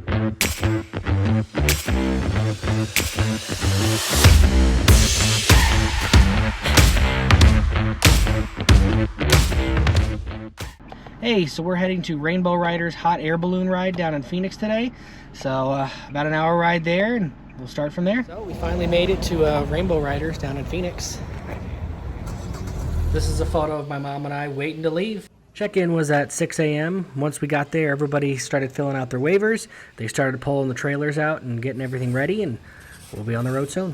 Hey, so we're heading to Rainbow Ryders hot air balloon ride down in Phoenix today. So about an hour ride there, and we'll start from there. So we finally made it to Rainbow Ryders down in Phoenix. This is a photo of my mom and I waiting to leave. Check-in was at 6 a.m. Once we got there, everybody started filling out their waivers. They started pulling the trailers out and getting everything ready, and we'll be on the road soon.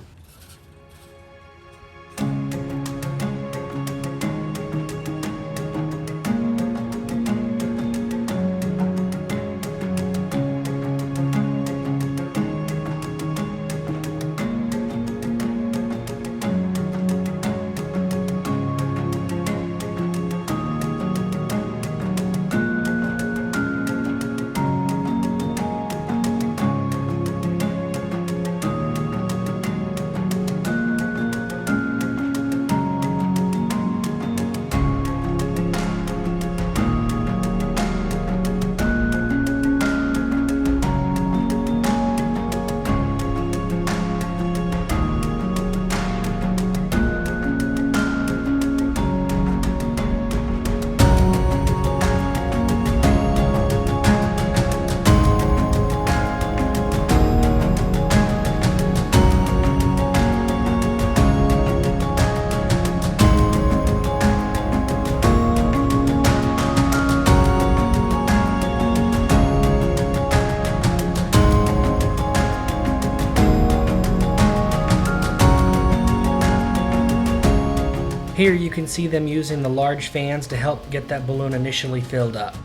Here you can see them using the large fans to help get that balloon initially filled up.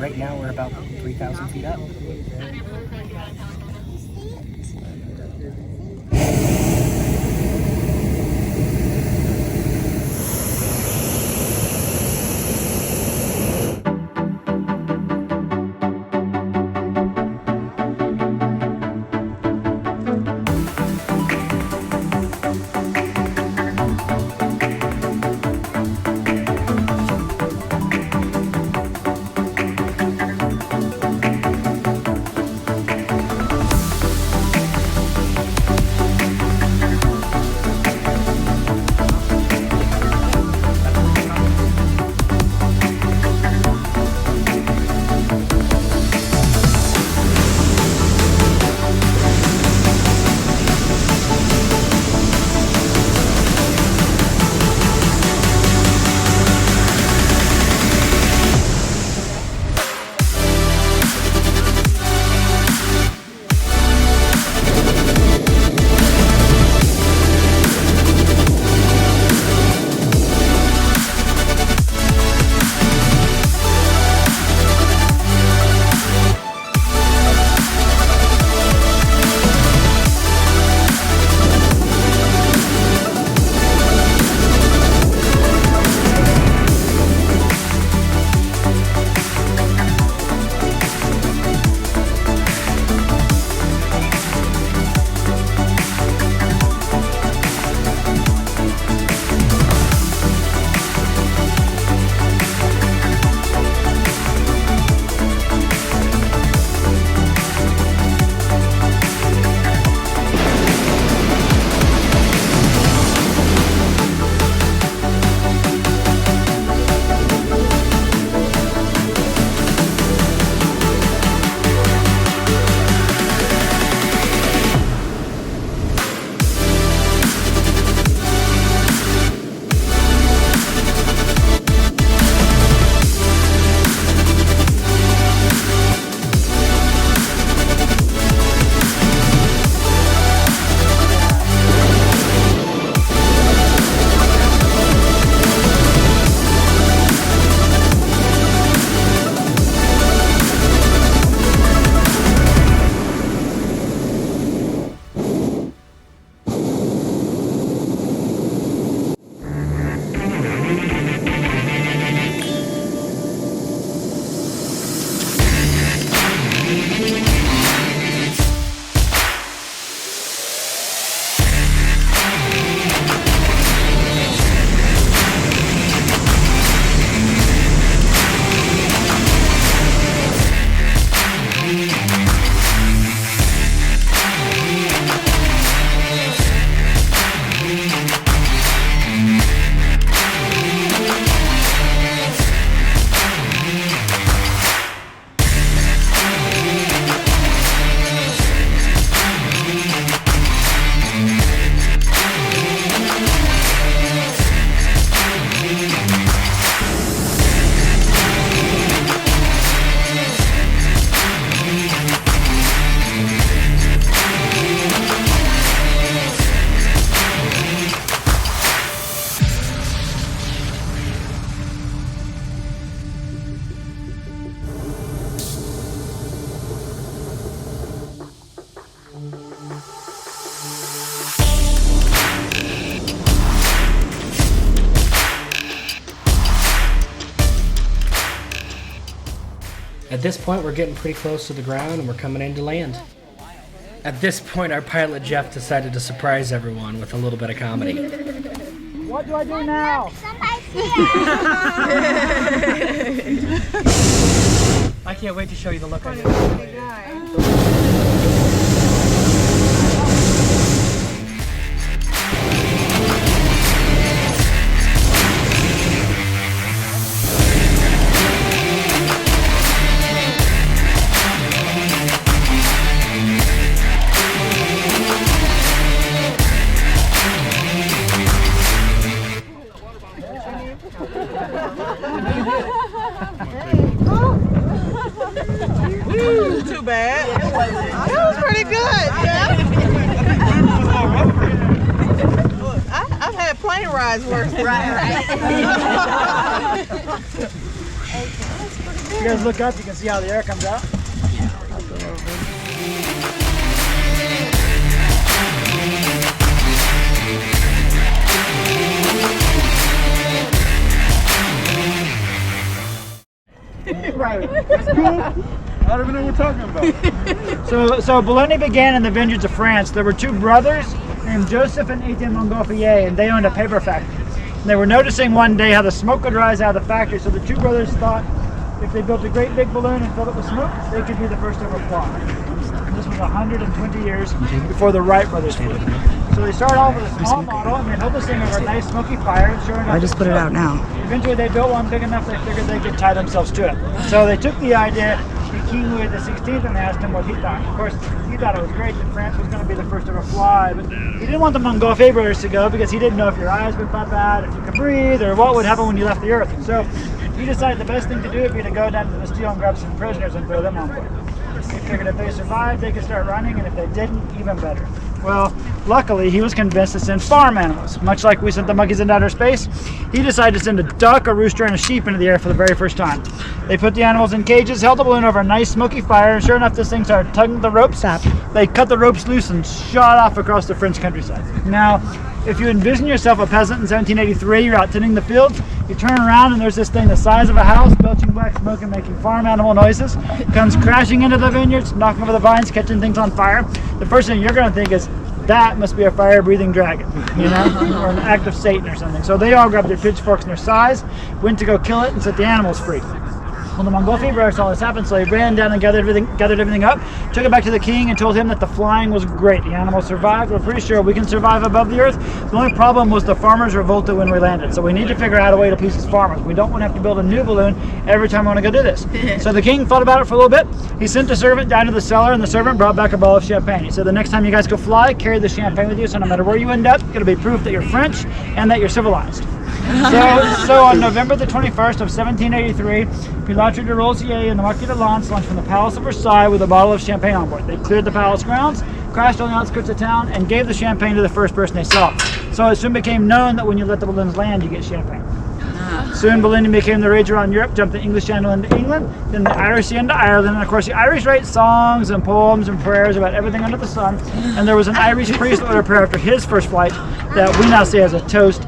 right now we're about 3,000 feet up. At this point, we're getting pretty close to the ground and we're coming in to land. At this point, our pilot Jeff decided to surprise everyone with a little bit of comedy. What do I do now? Somebody's here. I can't wait to show you the look on your Too bad. That was pretty good. Yeah. I've had plane rides worse. Right. If you guys look up, you can see how the air comes out. Right. That's cool. I don't even know what we're talking about. So Boulogne began in the vineyards of France. There were two brothers named Joseph and Etienne Montgolfier, and they owned a paper factory. And they were noticing one day how the smoke would rise out of the factory, so the two brothers thought if they built a great big balloon and filled it with smoke, they could be the first to ever fly. And this was 120 years before the Wright brothers flew. So they started off with a small model, and they held this thing over a nice smoky fire. And sure enough, I just put it out now. Eventually they built one big enough they figured they could tie themselves to it. So they took the idea to King Louis XVI and they asked him what he thought. Of course, he thought it was great that France was going to be the first to ever fly, but he didn't want the Montgolfier brothers to go because he didn't know if your eyes would pop out, if you could breathe, or what would happen when you left the Earth. So he decided the best thing to do would be to go down to the Bastille and grab some prisoners and throw them on board. He figured if they survived, they could start running, and if they didn't, even better. Well, luckily, he was convinced to send farm animals. Much like we sent the monkeys into outer space, he decided to send a duck, a rooster, and a sheep into the air for the very first time. They put the animals in cages, held the balloon over a nice smoky fire, and sure enough, this thing started tugging the ropes. They cut the ropes loose and shot off across the French countryside. Now, if you envision yourself a peasant in 1783, you're out tending the fields, you turn around and there's this thing the size of a house, belching black smoke and making farm animal noises, comes crashing into the vineyards, knocking over the vines, catching things on fire. The first thing you're going to think is, that must be a fire-breathing dragon, you know, or an act of Satan or something. So they all grabbed their pitchforks and their scythes, went to go kill it and set the animals free. When the Montgolfier brothers saw this happen, so they ran down and gathered everything up, took it back to the king and told him that the flying was great. The animals survived. We're pretty sure we can survive above the earth. The only problem was the farmers revolted when we landed. So we need to figure out a way to please these farmers. We don't want to have to build a new balloon every time we want to go do this. So the king thought about it for a little bit. He sent a servant down to the cellar, and the servant brought back a bottle of champagne. He said, the next time you guys go fly, carry the champagne with you, so no matter where you end up, it'll be proof that you're French and that you're civilized. So on November the 21st of 1783, Pilatri de Rosier and the Marquis de Lens launched from the Palace of Versailles with a bottle of champagne on board. They cleared the palace grounds, crashed on the outskirts of town, and gave the champagne to the first person they saw. So it soon became known that when you let the balloons land, you get champagne. Soon ballooning became the rage around Europe, jumped the English Channel into England, then the Irish Sea into Ireland, and of course the Irish write songs and poems and prayers about everything under the sun, and there was an Irish priest that wrote a prayer after his first flight that we now say as a toast.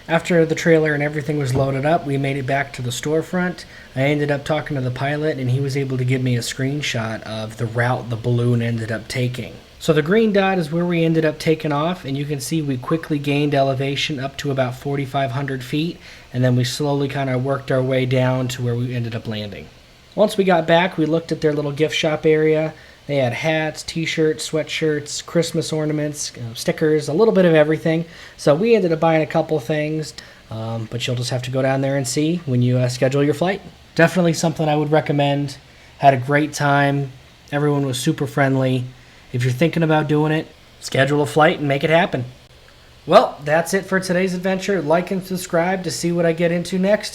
After the trailer and everything was loaded up, we made it back to the storefront. I ended up talking to the pilot, and he was able to give me a screenshot of the route the balloon ended up taking. So the green dot is where we ended up taking off, and you can see we quickly gained elevation up to about 4,500 feet, and then we slowly kind of worked our way down to where we ended up landing. Once we got back, we looked at their little gift shop area. They had hats, t-shirts, sweatshirts, Christmas ornaments, stickers, a little bit of everything. So we ended up buying a couple things, but you'll just have to go down there and see when you schedule your flight. Definitely something I would recommend. Had a great time. Everyone was super friendly. If you're thinking about doing it, schedule a flight and make it happen. Well, that's it for today's adventure. Like and subscribe to see what I get into next.